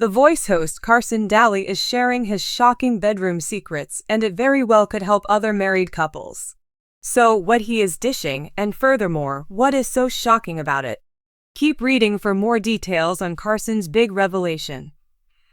The Voice host Carson Daly is sharing his shocking bedroom secrets, and it very well could help other married couples. So, what he is dishing, and furthermore, what is so shocking about it? Keep reading for more details on Carson's big revelation.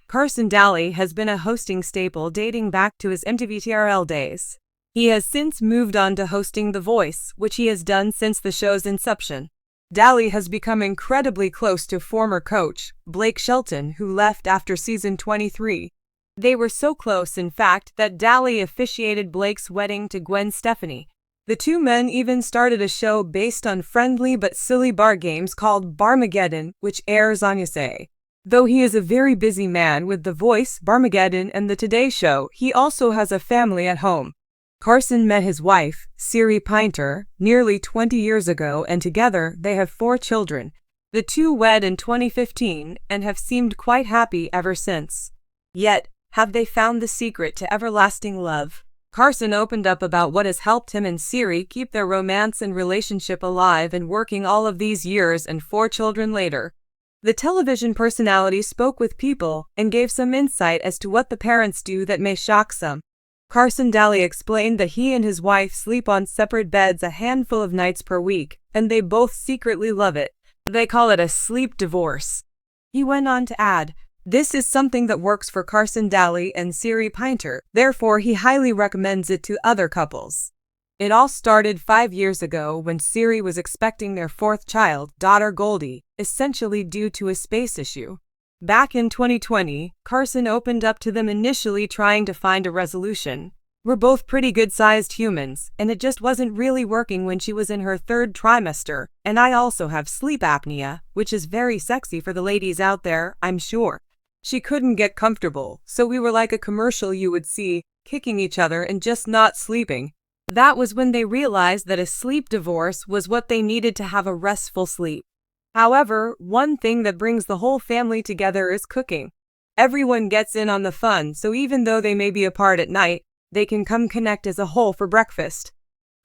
Carson Daly has been a hosting staple dating back to his MTV TRL days. He has since moved on to hosting The Voice, which he has done since the show's inception. Daly has become incredibly close to former coach, Blake Shelton, who left after season 23. They were so close, in fact, that Daly officiated Blake's wedding to Gwen Stefani. The two men even started a show based on friendly but silly bar games called Barmageddon, which airs on USA. Though he is a very busy man with The Voice, Barmageddon, and The Today Show, he also has a family at home. Carson met his wife, Siri Pinter, nearly 20 years ago, and together they have 4 children. The two wed in 2015 and have seemed quite happy ever since. Yet, have they found the secret to everlasting love? Carson opened up about what has helped him and Siri keep their romance and relationship alive and working all of these years and 4 children later. The television personality spoke with People and gave some insight as to what the parents do that may shock some. Carson Daly explained that he and his wife sleep on separate beds a handful of nights per week, and they both secretly love it. They call it a sleep divorce. He went on to add, "This is something that works for Carson Daly and Siri Pinter, therefore he highly recommends it to other couples." It all started 5 years ago when Siri was expecting their 4th child, daughter Goldie, essentially due to a space issue. Back in 2020, Carson opened up to them, initially trying to find a resolution. "We're both pretty good-sized humans, and it just wasn't really working when she was in her 3rd trimester, and I also have sleep apnea, which is very sexy for the ladies out there, I'm sure. She couldn't get comfortable, so we were like a commercial you would see, kicking each other and just not sleeping." That was when they realized that a sleep divorce was what they needed to have a restful sleep. However, one thing that brings the whole family together is cooking. Everyone gets in on the fun, so even though they may be apart at night, they can come connect as a whole for breakfast.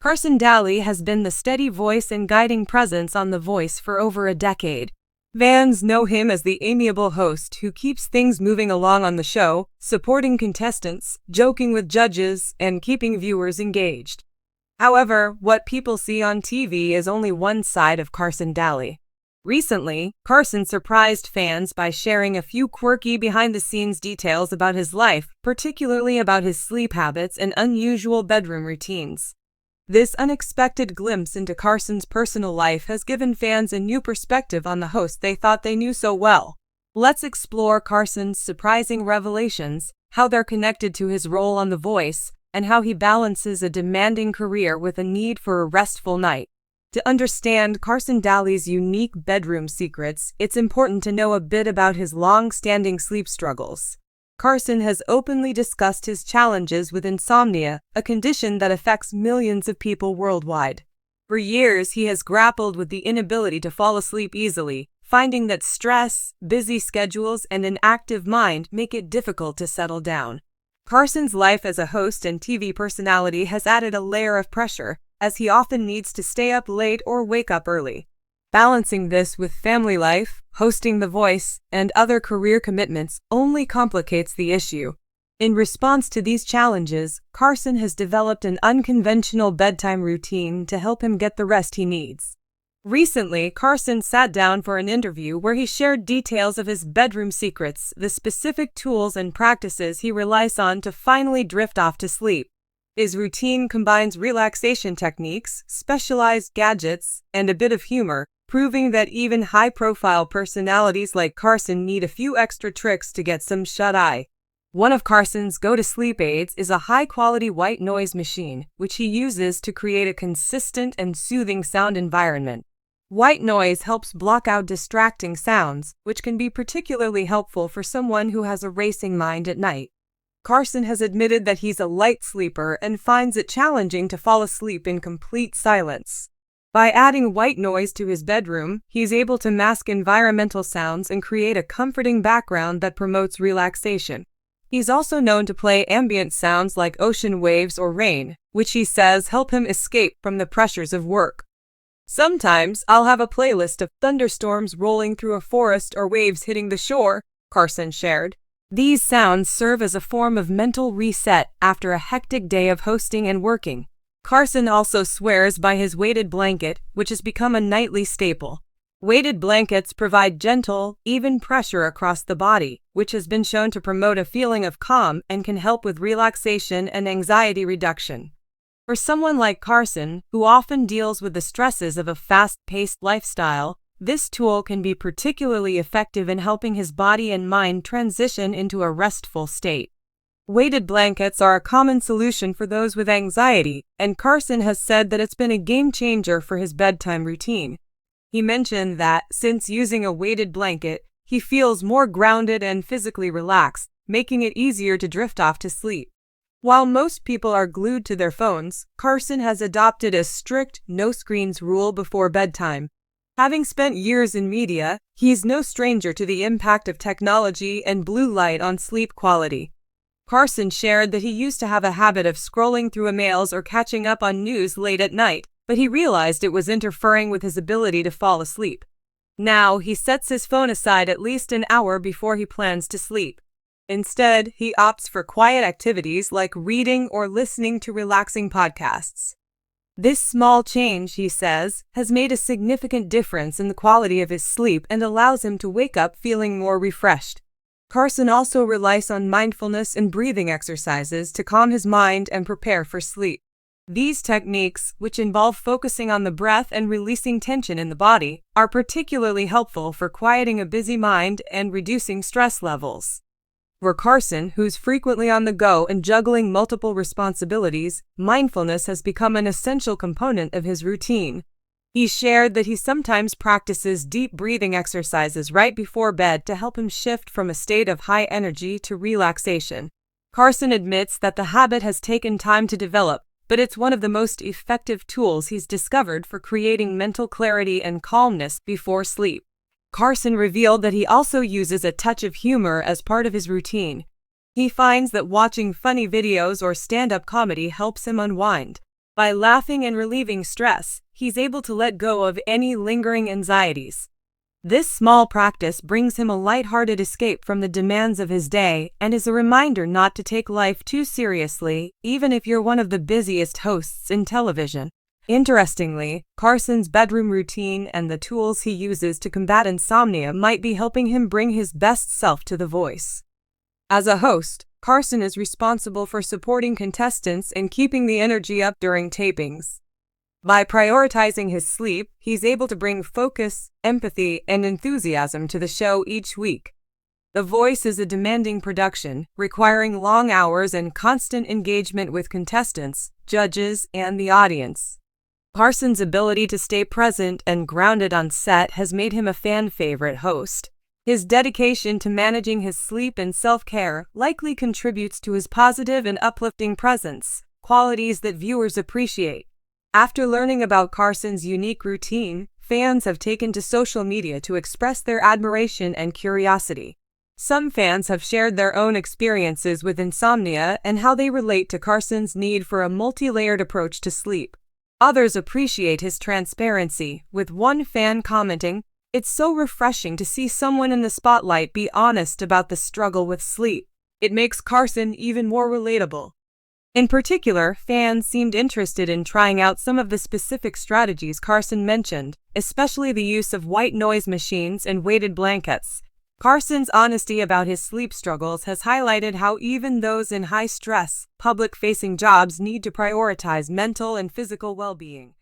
Carson Daly has been the steady voice and guiding presence on The Voice for over a decade. Fans know him as the amiable host who keeps things moving along on the show, supporting contestants, joking with judges, and keeping viewers engaged. However, what people see on TV is only one side of Carson Daly. Recently, Carson surprised fans by sharing a few quirky behind-the-scenes details about his life, particularly about his sleep habits and unusual bedroom routines. This unexpected glimpse into Carson's personal life has given fans a new perspective on the host they thought they knew so well. Let's explore Carson's surprising revelations, how they're connected to his role on The Voice, and how he balances a demanding career with a need for a restful night. To understand Carson Daly's unique bedroom secrets, it's important to know a bit about his long-standing sleep struggles. Carson has openly discussed his challenges with insomnia, a condition that affects millions of people worldwide. For years, he has grappled with the inability to fall asleep easily, finding that stress, busy schedules, and an active mind make it difficult to settle down. Carson's life as a host and TV personality has added a layer of pressure, as he often needs to stay up late or wake up early. Balancing this with family life, hosting The Voice, and other career commitments only complicates the issue. In response to these challenges, Carson has developed an unconventional bedtime routine to help him get the rest he needs. Recently, Carson sat down for an interview where he shared details of his bedroom secrets, the specific tools and practices he relies on to finally drift off to sleep. His routine combines relaxation techniques, specialized gadgets, and a bit of humor, proving that even high-profile personalities like Carson need a few extra tricks to get some shut-eye. One of Carson's go-to-sleep aids is a high-quality white noise machine, which he uses to create a consistent and soothing sound environment. White noise helps block out distracting sounds, which can be particularly helpful for someone who has a racing mind at night. Carson has admitted that he's a light sleeper and finds it challenging to fall asleep in complete silence. By adding white noise to his bedroom, he's able to mask environmental sounds and create a comforting background that promotes relaxation. He's also known to play ambient sounds like ocean waves or rain, which he says help him escape from the pressures of work. "Sometimes I'll have a playlist of thunderstorms rolling through a forest or waves hitting the shore," Carson shared. These sounds serve as a form of mental reset after a hectic day of hosting and working. Carson also swears by his weighted blanket, which has become a nightly staple. Weighted blankets provide gentle, even pressure across the body, which has been shown to promote a feeling of calm and can help with relaxation and anxiety reduction. For someone like Carson, who often deals with the stresses of a fast-paced lifestyle, this tool can be particularly effective in helping his body and mind transition into a restful state. Weighted blankets are a common solution for those with anxiety, and Carson has said that it's been a game changer for his bedtime routine. He mentioned that, since using a weighted blanket, he feels more grounded and physically relaxed, making it easier to drift off to sleep. While most people are glued to their phones, Carson has adopted a strict no-screens rule before bedtime. Having spent years in media, he's no stranger to the impact of technology and blue light on sleep quality. Carson shared that he used to have a habit of scrolling through emails or catching up on news late at night, but he realized it was interfering with his ability to fall asleep. Now, he sets his phone aside at least an hour before he plans to sleep. Instead, he opts for quiet activities like reading or listening to relaxing podcasts. This small change, he says, has made a significant difference in the quality of his sleep and allows him to wake up feeling more refreshed. Carson also relies on mindfulness and breathing exercises to calm his mind and prepare for sleep. These techniques, which involve focusing on the breath and releasing tension in the body, are particularly helpful for quieting a busy mind and reducing stress levels. For Carson, who's frequently on the go and juggling multiple responsibilities, mindfulness has become an essential component of his routine. He shared that he sometimes practices deep breathing exercises right before bed to help him shift from a state of high energy to relaxation. Carson admits that the habit has taken time to develop, but it's one of the most effective tools he's discovered for creating mental clarity and calmness before sleep. Carson revealed that he also uses a touch of humor as part of his routine. He finds that watching funny videos or stand-up comedy helps him unwind. By laughing and relieving stress, he's able to let go of any lingering anxieties. This small practice brings him a lighthearted escape from the demands of his day and is a reminder not to take life too seriously, even if you're one of the busiest hosts in television. Interestingly, Carson's bedroom routine and the tools he uses to combat insomnia might be helping him bring his best self to the voice. As a host, Carson is responsible for supporting contestants and keeping the energy up during tapings. By prioritizing his sleep, he's able to bring focus, empathy, and enthusiasm to the show each week. The Voice is a demanding production, requiring long hours and constant engagement with contestants, judges, and the audience. Carson's ability to stay present and grounded on set has made him a fan favorite host. His dedication to managing his sleep and self-care likely contributes to his positive and uplifting presence, qualities that viewers appreciate. After learning about Carson's unique routine, fans have taken to social media to express their admiration and curiosity. Some fans have shared their own experiences with insomnia and how they relate to Carson's need for a multi-layered approach to sleep. Others appreciate his transparency, with one fan commenting, "It's so refreshing to see someone in the spotlight be honest about the struggle with sleep. It makes Carson even more relatable." In particular, fans seemed interested in trying out some of the specific strategies Carson mentioned, especially the use of white noise machines and weighted blankets. Carson's honesty about his sleep struggles has highlighted how even those in high-stress, public-facing jobs need to prioritize mental and physical well-being.